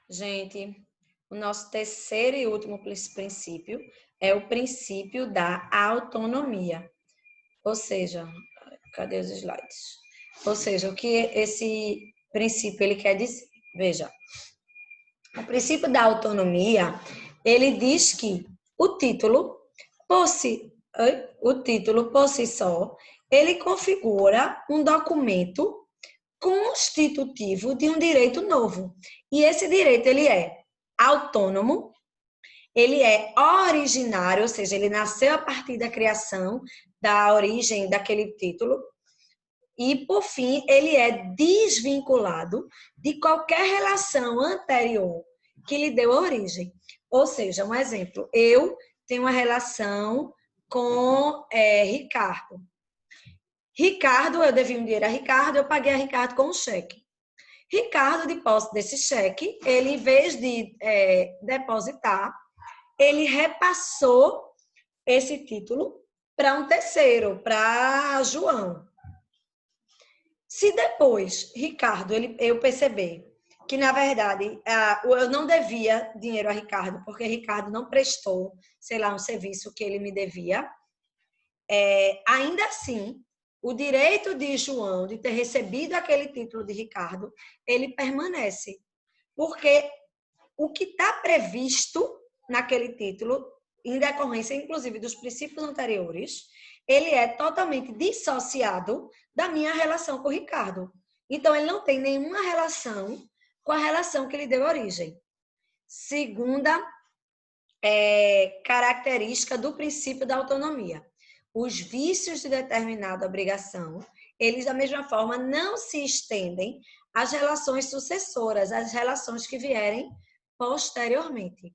Gente, o nosso terceiro e último princípio é o princípio da autonomia. Ou seja, cadê os slides? Ou seja, o que esse princípio ele quer dizer? Veja, o princípio da autonomia, ele diz que o título, por si só, ele configura um documento constitutivo de um direito novo. E esse direito ele é autônomo, ele é originário, ou seja, ele nasceu a partir da criação, da origem daquele título, e, por fim, ele é desvinculado de qualquer relação anterior que lhe deu origem. Ou seja, um exemplo, eu tenho uma relação com Ricardo. Ricardo, eu devia um dinheiro a Ricardo, eu paguei a Ricardo com um cheque. Ricardo, de posse desse cheque, ele, em vez de depositar, ele repassou esse título para um terceiro, para João. Se depois, Ricardo, eu perceber que, na verdade, eu não devia dinheiro a Ricardo, porque Ricardo não prestou, sei lá, um serviço que ele me devia, ainda assim, o direito de João de ter recebido aquele título de Ricardo, ele permanece. Porque o que está previsto naquele título, em decorrência, inclusive, dos princípios anteriores, ele é totalmente dissociado da minha relação com o Ricardo. Então, ele não tem nenhuma relação com a relação que lhe deu origem. Segunda característica do princípio da autonomia. Os vícios de determinada obrigação, eles, da mesma forma, não se estendem às relações sucessoras, às relações que vierem posteriormente.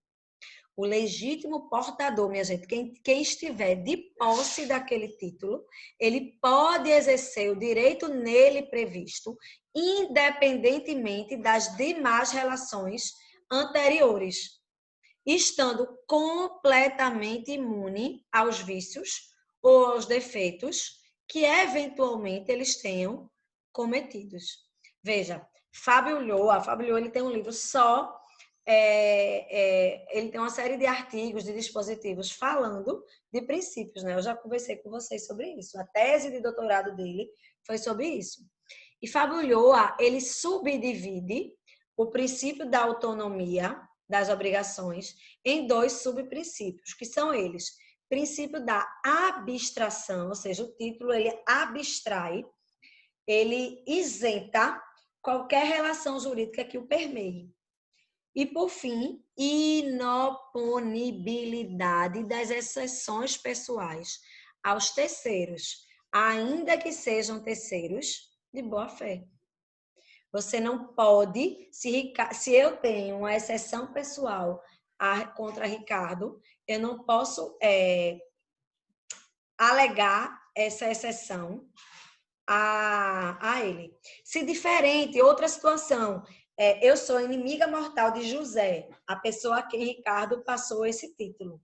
O legítimo portador, minha gente, quem estiver de posse daquele título, ele pode exercer o direito nele previsto, independentemente das demais relações anteriores, estando completamente imune aos vícios ou aos defeitos que eventualmente eles tenham cometidos. Veja, Fábio Lhoa ele tem um livro só, ele tem uma série de artigos, de dispositivos falando de princípios, né? Eu já conversei com vocês sobre isso. A tese de doutorado dele foi sobre isso. E Fábio Lhoa, ele subdivide o princípio da autonomia das obrigações em dois subprincípios, que são eles: princípio da abstração, ou seja, o título ele abstrai, ele isenta qualquer relação jurídica que o permeie. E, por fim, inoponibilidade das exceções pessoais aos terceiros, ainda que sejam terceiros de boa fé. Você não pode, se eu tenho uma exceção pessoal contra Ricardo, eu não posso alegar essa exceção a ele. Se diferente, outra situação, eu sou inimiga mortal de José, a pessoa a quem Ricardo passou esse título.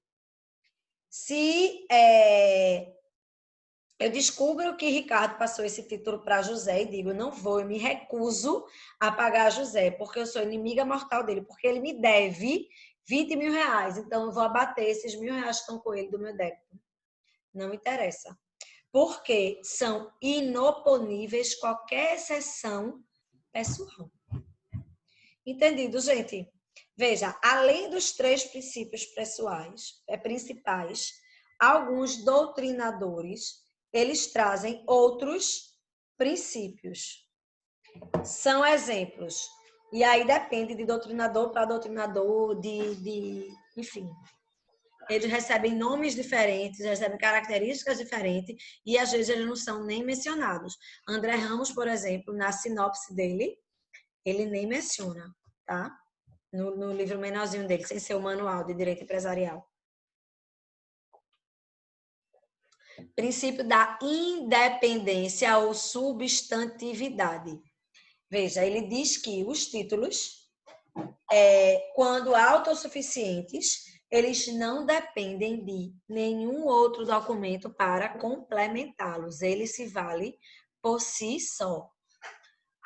Se eu descubro que Ricardo passou esse título para José e digo, não vou, eu me recuso a pagar a José, porque eu sou inimiga mortal dele, porque ele me deve 20 mil reais, então eu vou abater esses 1.000 reais que estão com ele do meu débito. Não interessa. Porque são inoponíveis qualquer exceção pessoal. Entendido, gente? Veja, além dos três princípios principais, alguns doutrinadores eles trazem outros princípios. São exemplos. E aí depende de doutrinador para doutrinador, enfim. Eles recebem nomes diferentes, recebem características diferentes e às vezes eles não são nem mencionados. André Ramos, por exemplo, na sinopse dele, ele nem menciona, tá? No livro menorzinho dele, sem ser o manual de direito empresarial. Princípio da independência ou substantividade. Veja, ele diz que os títulos, quando autossuficientes, eles não dependem de nenhum outro documento para complementá-los. Ele se vale por si só.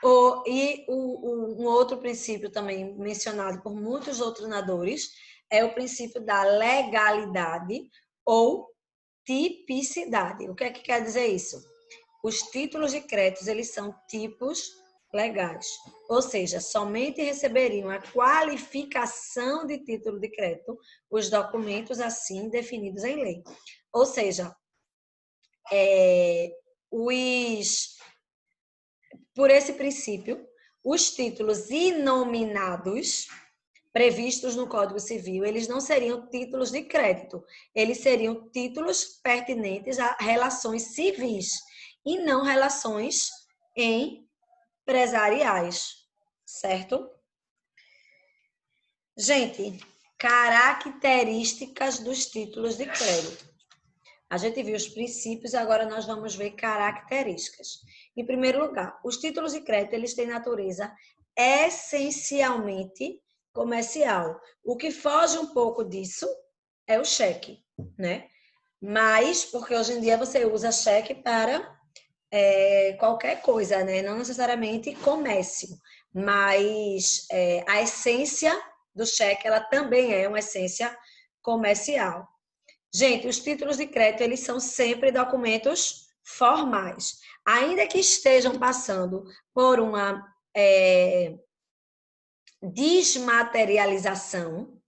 Um outro princípio também mencionado por muitos doutrinadores é o princípio da legalidade ou tipicidade. O que é que quer dizer isso? Os títulos de créditos, eles são tipos legais, ou seja, somente receberiam a qualificação de título de crédito os documentos assim definidos em lei. Ou seja, por esse princípio, os títulos inominados previstos no Código Civil, eles não seriam títulos de crédito, eles seriam títulos pertinentes a relações civis e não relações empresariais, certo? Gente, características dos títulos de crédito. A gente viu os princípios, agora nós vamos ver características. Em primeiro lugar, os títulos de crédito, eles têm natureza essencialmente comercial. O que foge um pouco disso é o cheque, né? Mas, porque hoje em dia você usa cheque para qualquer coisa, né? Não necessariamente comércio, mas a essência do cheque, ela também é uma essência comercial. Gente, os títulos de crédito, eles são sempre documentos formais. Ainda que estejam passando por uma desmaterialização,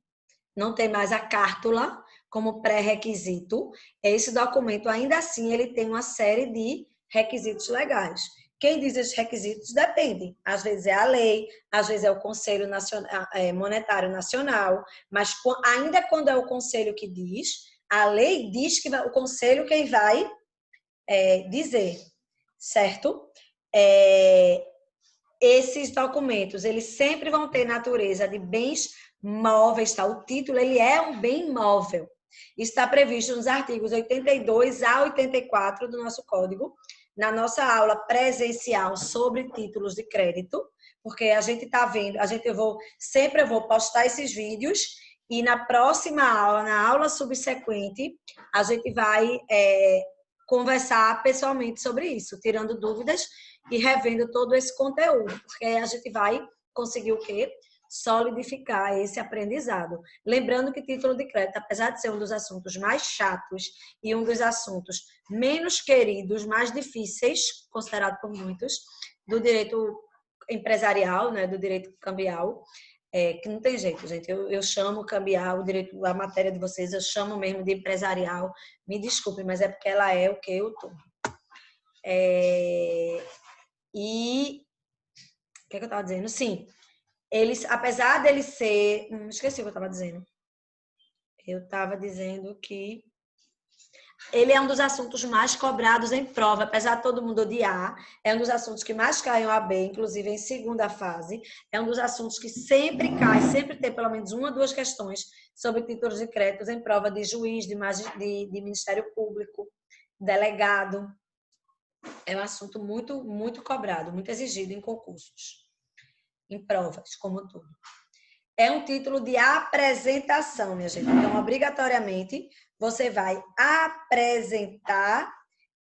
não tem mais a cártula como pré-requisito, esse documento, ainda assim, ele tem uma série de requisitos legais. Quem diz esses requisitos depende. Às vezes é a lei, às vezes é o Conselho Monetário Nacional, mas ainda quando é o Conselho que diz, a lei diz que o Conselho quem vai dizer, certo? Esses documentos, eles sempre vão ter natureza de bens móveis, tá? O título, ele é um bem móvel. Está previsto nos artigos 82 a 84 do nosso Código, na nossa aula presencial sobre títulos de crédito, porque a gente está vendo, sempre eu vou postar esses vídeos e na próxima aula, na aula subsequente, a gente vai conversar pessoalmente sobre isso, tirando dúvidas e revendo todo esse conteúdo, porque a gente vai conseguir o quê? Solidificar esse aprendizado. Lembrando que título de crédito, apesar de ser um dos assuntos mais chatos e um dos assuntos menos queridos, mais difíceis, considerado por muitos, do direito empresarial, né, do direito cambial, que não tem jeito, gente. Eu chamo cambial, o direito, a matéria de vocês, eu chamo mesmo de empresarial. Me desculpe, mas é porque ela é o que eu tô. E o que eu estava dizendo? Sim, eles, apesar dele ser. Esqueci o que eu estava dizendo. Eu estava dizendo que ele é um dos assuntos mais cobrados em prova, apesar de todo mundo odiar. É um dos assuntos que mais caem OAB, inclusive em segunda fase. É um dos assuntos que sempre cai, sempre tem pelo menos uma ou duas questões sobre títulos de créditos em prova de juiz, de Ministério Público, delegado. É um assunto muito, muito cobrado, muito exigido em concursos, em provas, como tudo. É um título de apresentação, minha gente. Então, obrigatoriamente, você vai apresentar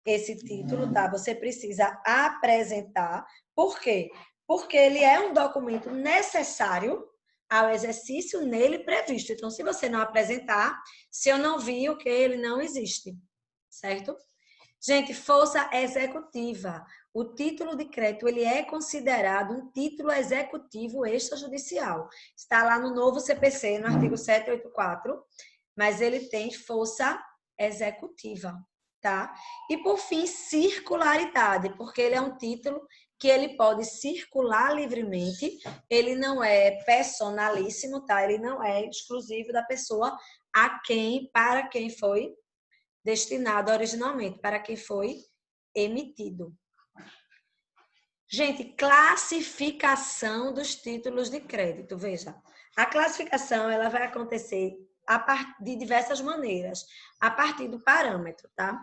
esse título, tá? Você precisa apresentar. Por quê? Porque ele é um documento necessário ao exercício nele previsto. Então, se você não apresentar, se eu não vi, o que ele não existe, certo? Gente, força executiva. O título de crédito, ele é considerado um título executivo extrajudicial. Está lá no novo CPC, no artigo 784, mas ele tem força executiva, tá? E por fim, circularidade, porque ele é um título que ele pode circular livremente, ele não é personalíssimo, tá? Ele não é exclusivo da pessoa para quem foi destinado originalmente, para quem foi emitido. Gente, classificação dos títulos de crédito. Veja, a classificação ela vai acontecer de diversas maneiras, a partir do parâmetro, tá?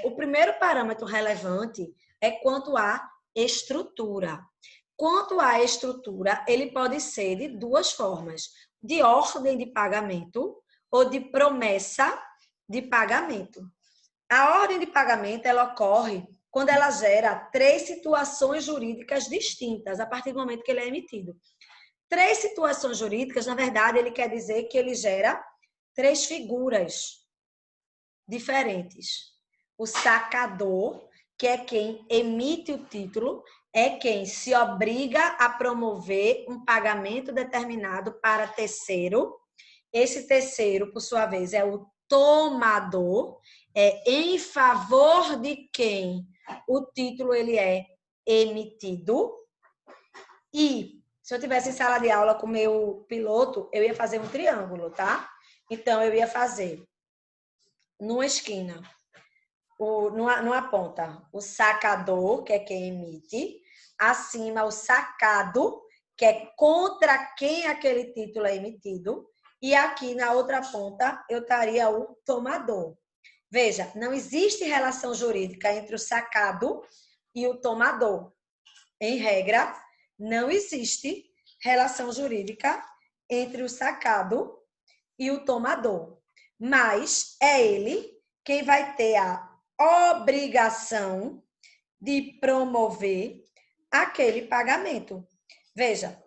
O primeiro parâmetro relevante é quanto à estrutura. Quanto à estrutura, ele pode ser de duas formas: de ordem de pagamento ou de promessa de pagamento. A ordem de pagamento ela ocorre quando ela gera 3 situações jurídicas distintas, a partir do momento que ele é emitido. 3 situações jurídicas, na verdade, ele quer dizer que ele gera 3 figuras diferentes. O sacador, que é quem emite o título, é quem se obriga a promover um pagamento determinado para terceiro. Esse terceiro, por sua vez, é o tomador, é em favor de quem o título ele é emitido. E se eu tivesse em sala de aula com o meu piloto, eu ia fazer um triângulo, tá? Então, eu ia fazer numa esquina, numa ponta, o sacador, que é quem emite, acima o sacado, que é contra quem aquele título é emitido, e aqui na outra ponta eu estaria o tomador. Veja, não existe relação jurídica entre o sacado e o tomador. Em regra, não existe relação jurídica entre o sacado e o tomador. Mas é ele quem vai ter a obrigação de promover aquele pagamento. Veja,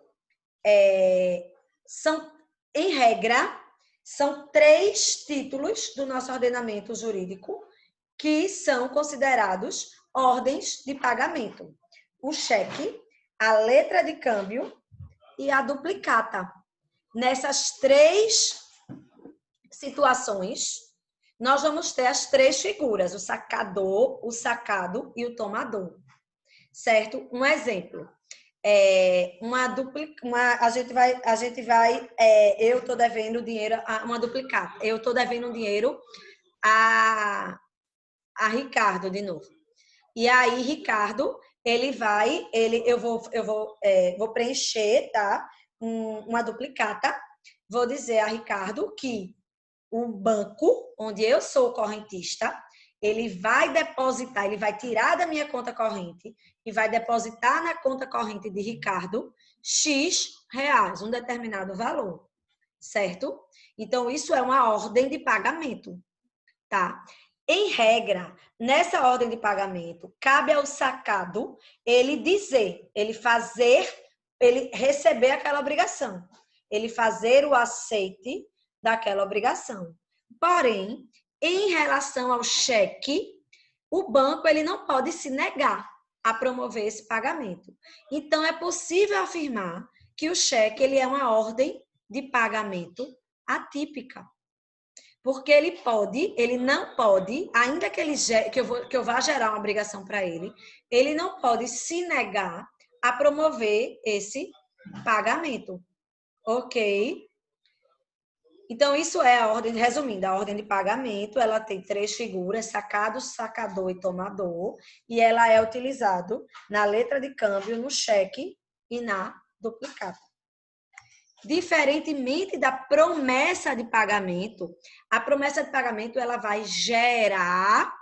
em regra, são 3 títulos do nosso ordenamento jurídico que são considerados ordens de pagamento. O cheque, a letra de câmbio e a duplicata. Nessas 3 situações, nós vamos ter as 3 figuras, o sacador, o sacado e o tomador. Certo? Um exemplo. Eu estou devendo dinheiro a uma duplicata. Eu estou devendo dinheiro a Ricardo de novo. E aí, Ricardo, eu vou preencher, tá? Uma duplicata. Vou dizer a Ricardo que o banco, onde eu sou correntista, ele vai depositar, ele vai tirar da minha conta corrente e vai depositar na conta corrente de Ricardo X reais, um determinado valor, certo? Então, isso é uma ordem de pagamento, tá? Em regra, nessa ordem de pagamento, cabe ao sacado ele receber aquela obrigação, ele fazer o aceite daquela obrigação. Porém, em relação ao cheque, o banco ele não pode se negar a promover esse pagamento. Então, é possível afirmar que o cheque ele é uma ordem de pagamento atípica. Porque ele não pode, ainda que eu vá gerar uma obrigação para ele não pode se negar a promover esse pagamento. Ok? Então, isso é a ordem, resumindo, a ordem de pagamento, ela tem 3 figuras, sacado, sacador e tomador, e ela é utilizada na letra de câmbio, no cheque e na duplicata. Diferentemente da promessa de pagamento, a promessa de pagamento ela vai gerar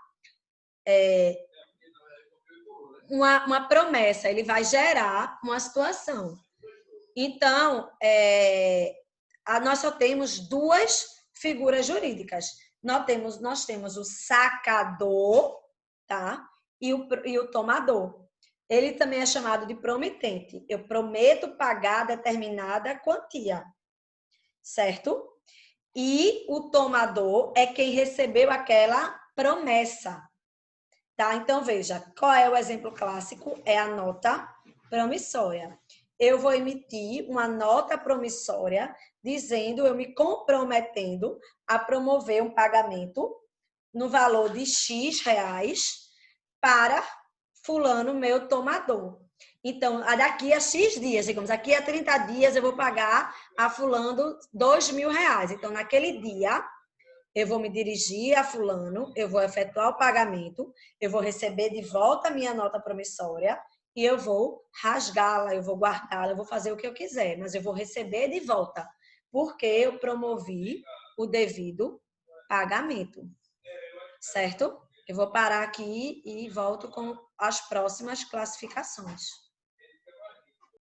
uma promessa, ele vai gerar uma situação. Então, nós só temos 2 figuras jurídicas. Nós temos o sacador, tá? E o tomador. Ele também é chamado de promitente. Eu prometo pagar determinada quantia, certo? E o tomador é quem recebeu aquela promessa, tá? Então, veja, qual é o exemplo clássico? É a nota promissória. Eu vou emitir uma nota promissória dizendo, eu me comprometendo a promover um pagamento no valor de X reais para fulano, meu tomador. Então, daqui a X dias, digamos, daqui a 30 dias eu vou pagar a fulano R$2.000. Então, naquele dia, eu vou me dirigir a fulano, eu vou efetuar o pagamento, eu vou receber de volta a minha nota promissória e eu vou rasgá-la, eu vou guardá-la, eu vou fazer o que eu quiser, mas eu vou receber de volta, porque eu promovi o devido pagamento, certo? Eu vou parar aqui e volto com as próximas classificações.